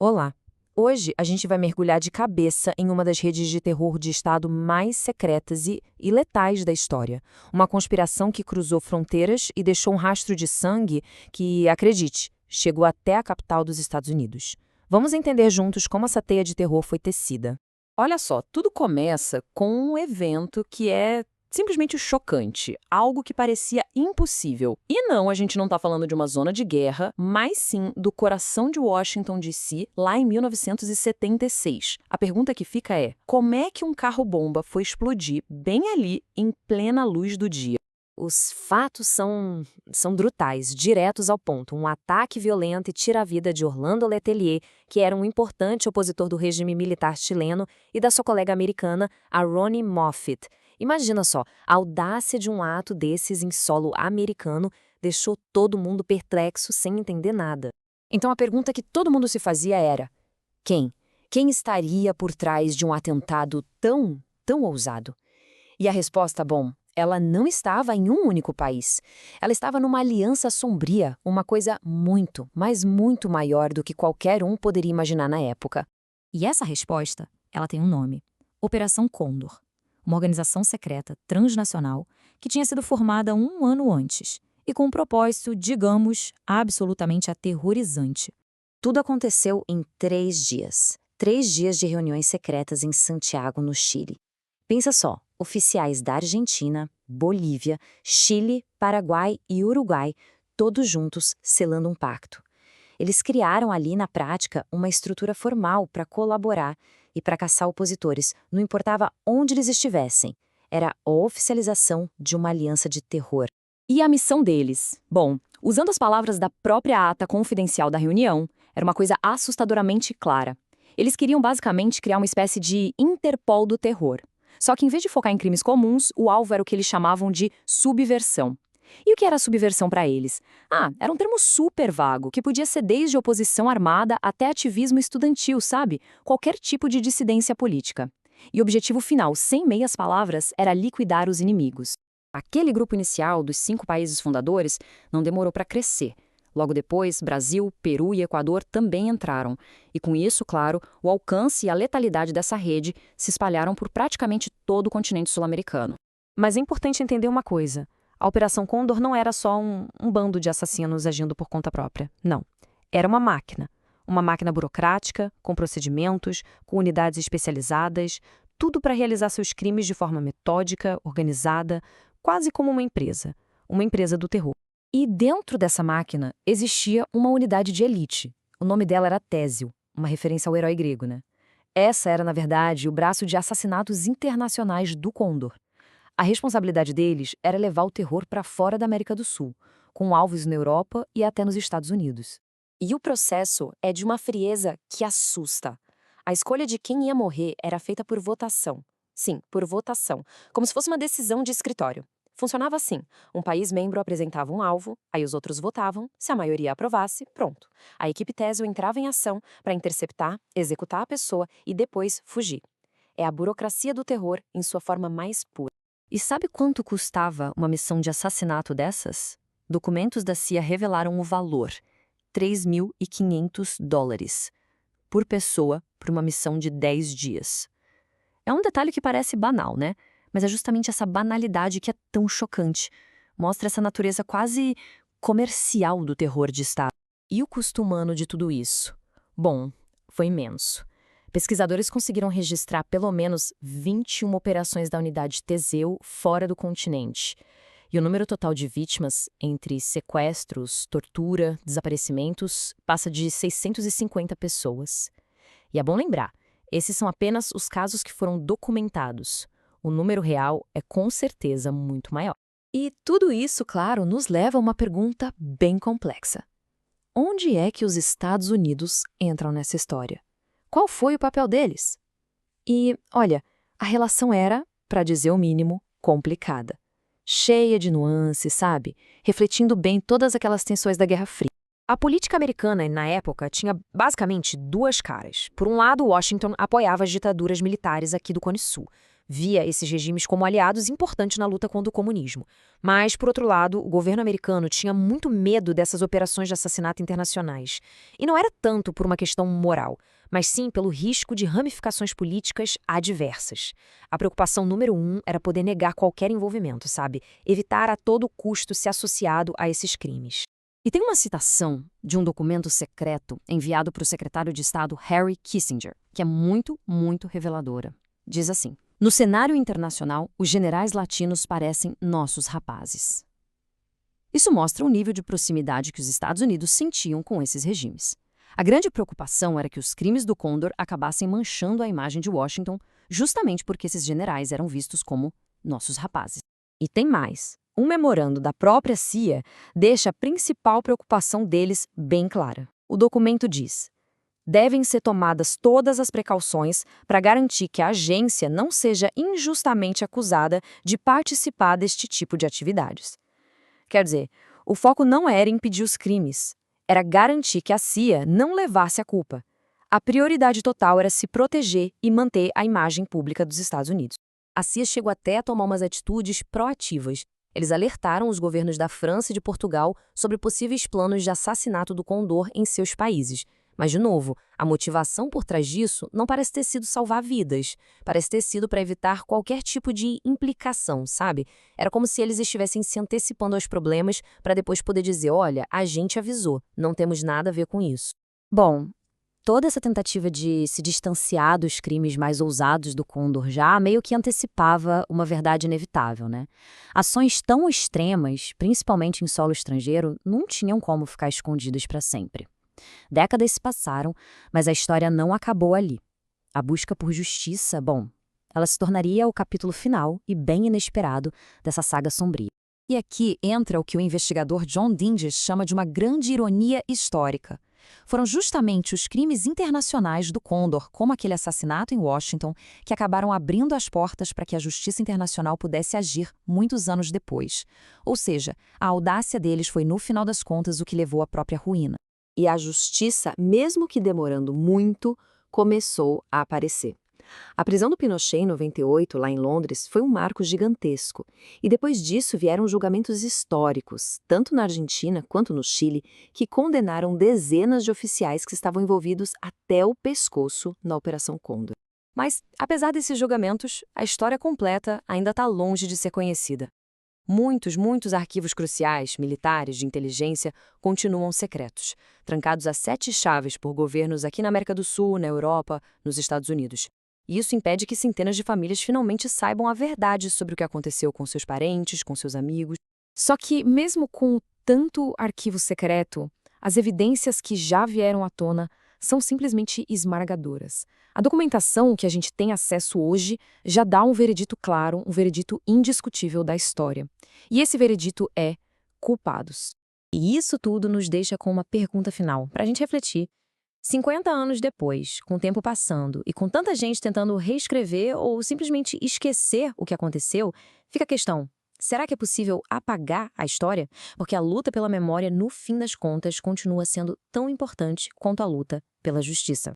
Olá! Hoje a gente vai mergulhar de cabeça em uma das redes de terror de Estado mais secretas e letais da história. Uma conspiração que cruzou fronteiras e deixou um rastro de sangue que, acredite, chegou até a capital dos Estados Unidos. Vamos entender juntos como essa teia de terror foi tecida. Olha só, tudo começa com um evento que é simplesmente chocante, algo que parecia impossível. E não, a gente não está falando de uma zona de guerra, mas sim do coração de Washington, D.C., lá em 1976. A pergunta que fica é, como é que um carro-bomba foi explodir bem ali, em plena luz do dia? Os fatos são brutais, diretos ao ponto. Um ataque violento e tira a vida de Orlando Letelier, que era um importante opositor do regime militar chileno, e da sua colega americana, a Ronnie Moffitt. Imagina só, a audácia de um ato desses em solo americano deixou todo mundo perplexo sem entender nada. Então a pergunta que todo mundo se fazia era: quem? Quem estaria por trás de um atentado tão ousado? E a resposta, bom, ela não estava em um único país. Ela estava numa aliança sombria, uma coisa muito, mas muito maior do que qualquer um poderia imaginar na época. E essa resposta, ela tem um nome: Operação Condor, uma organização secreta transnacional que tinha sido formada um ano antes e com um propósito, digamos, absolutamente aterrorizante. Tudo aconteceu em 3 dias. 3 dias de reuniões secretas em Santiago, no Chile. Pensa só, oficiais da Argentina, Bolívia, Chile, Paraguai e Uruguai, todos juntos selando um pacto. Eles criaram ali, na prática, uma estrutura formal para colaborar e para caçar opositores, não importava onde eles estivessem. Era a oficialização de uma aliança de terror. E a missão deles? Bom, usando as palavras da própria ata confidencial da reunião, era uma coisa assustadoramente clara. Eles queriam basicamente criar uma espécie de Interpol do terror. Só que em vez de focar em crimes comuns, o alvo era o que eles chamavam de subversão. E o que era subversão para eles? Era um termo super vago, que podia ser desde oposição armada até ativismo estudantil, sabe? Qualquer tipo de dissidência política. E o objetivo final, sem meias palavras, era liquidar os inimigos. Aquele grupo inicial dos 5 países fundadores não demorou para crescer. Logo depois, Brasil, Peru e Equador também entraram. E com isso, claro, o alcance e a letalidade dessa rede se espalharam por praticamente todo o continente sul-americano. Mas é importante entender uma coisa. A Operação Condor não era só um bando de assassinos agindo por conta própria. Não. Era uma máquina. Uma máquina burocrática, com procedimentos, com unidades especializadas, tudo para realizar seus crimes de forma metódica, organizada, quase como uma empresa. Uma empresa do terror. E dentro dessa máquina existia uma unidade de elite. O nome dela era Tésio, uma referência ao herói grego, né? Essa era, na verdade, o braço de assassinatos internacionais do Condor. A responsabilidade deles era levar o terror para fora da América do Sul, com alvos na Europa e até nos Estados Unidos. E o processo é de uma frieza que assusta. A escolha de quem ia morrer era feita por votação. Sim, por votação, como se fosse uma decisão de escritório. Funcionava assim: um país membro apresentava um alvo, aí os outros votavam, se a maioria aprovasse, pronto. A equipe Tésio entrava em ação para interceptar, executar a pessoa e depois fugir. É a burocracia do terror em sua forma mais pura. E sabe quanto custava uma missão de assassinato dessas? Documentos da CIA revelaram o valor: $3.500 por pessoa por uma missão de 10 dias. É um detalhe que parece banal, né? Mas é justamente essa banalidade que é tão chocante. Mostra essa natureza quase comercial do terror de Estado. E o custo humano de tudo isso? Bom, foi imenso. Pesquisadores conseguiram registrar pelo menos 21 operações da unidade Teseu fora do continente. E o número total de vítimas, entre sequestros, tortura, desaparecimentos, passa de 650 pessoas. E é bom lembrar, esses são apenas os casos que foram documentados. O número real é com certeza muito maior. E tudo isso, claro, nos leva a uma pergunta bem complexa. Onde é que os Estados Unidos entram nessa história? Qual foi o papel deles? E, olha, a relação era, para dizer o mínimo, complicada. Cheia de nuances, sabe? Refletindo bem todas aquelas tensões da Guerra Fria. A política americana, na época, tinha basicamente 2 caras. Por um lado, Washington apoiava as ditaduras militares aqui do Cone Sul. via esses regimes como aliados importantes na luta contra o comunismo. Mas, por outro lado, o governo americano tinha muito medo dessas operações de assassinato internacionais. E não era tanto por uma questão moral, mas sim pelo risco de ramificações políticas adversas. A preocupação número 1 era poder negar qualquer envolvimento, sabe? Evitar a todo custo ser associado a esses crimes. E tem uma citação de um documento secreto enviado para o secretário de Estado Harry Kissinger, que é muito, muito reveladora. Diz assim: no cenário internacional, os generais latinos parecem nossos rapazes. Isso mostra o nível de proximidade que os Estados Unidos sentiam com esses regimes. A grande preocupação era que os crimes do Condor acabassem manchando a imagem de Washington, justamente porque esses generais eram vistos como nossos rapazes. E tem mais. Um memorando da própria CIA deixa a principal preocupação deles bem clara. O documento diz: devem ser tomadas todas as precauções para garantir que a agência não seja injustamente acusada de participar deste tipo de atividades. Quer dizer, o foco não era impedir os crimes, era garantir que a CIA não levasse a culpa. A prioridade total era se proteger e manter a imagem pública dos Estados Unidos. A CIA chegou até a tomar umas atitudes proativas. Eles alertaram os governos da França e de Portugal sobre possíveis planos de assassinato do Condor em seus países. Mas, de novo, a motivação por trás disso não parece ter sido salvar vidas. Parece ter sido para evitar qualquer tipo de implicação, sabe? Era como se eles estivessem se antecipando aos problemas para depois poder dizer: olha, a gente avisou, não temos nada a ver com isso. Bom, toda essa tentativa de se distanciar dos crimes mais ousados do Condor já meio que antecipava uma verdade inevitável, né? Ações tão extremas, principalmente em solo estrangeiro, não tinham como ficar escondidas para sempre. Décadas se passaram, mas a história não acabou ali. A busca por justiça, bom, ela se tornaria o capítulo final e bem inesperado dessa saga sombria. E aqui entra o que o investigador John Dinges chama de uma grande ironia histórica. Foram justamente os crimes internacionais do Condor, como aquele assassinato em Washington, que acabaram abrindo as portas para que a justiça internacional pudesse agir muitos anos depois. Ou seja, a audácia deles foi, no final das contas, o que levou à própria ruína. E a justiça, mesmo que demorando muito, começou a aparecer. A prisão do Pinochet em 98, lá em Londres, foi um marco gigantesco. E depois disso vieram julgamentos históricos, tanto na Argentina quanto no Chile, que condenaram dezenas de oficiais que estavam envolvidos até o pescoço na Operação Condor. Mas, apesar desses julgamentos, a história completa ainda está longe de ser conhecida. Muitos arquivos cruciais, militares, de inteligência, continuam secretos, trancados a 7 chaves por governos aqui na América do Sul, na Europa, nos Estados Unidos. E isso impede que centenas de famílias finalmente saibam a verdade sobre o que aconteceu com seus parentes, com seus amigos. Só que, mesmo com tanto arquivo secreto, as evidências que já vieram à tona são simplesmente esmagadoras. A documentação que a gente tem acesso hoje já dá um veredito claro, um veredito indiscutível da história. E esse veredito é culpados. E isso tudo nos deixa com uma pergunta final, para a gente refletir. 50 anos depois, com o tempo passando e com tanta gente tentando reescrever ou simplesmente esquecer o que aconteceu, fica a questão: será que é possível apagar a história? Porque a luta pela memória, no fim das contas, continua sendo tão importante quanto a luta pela justiça.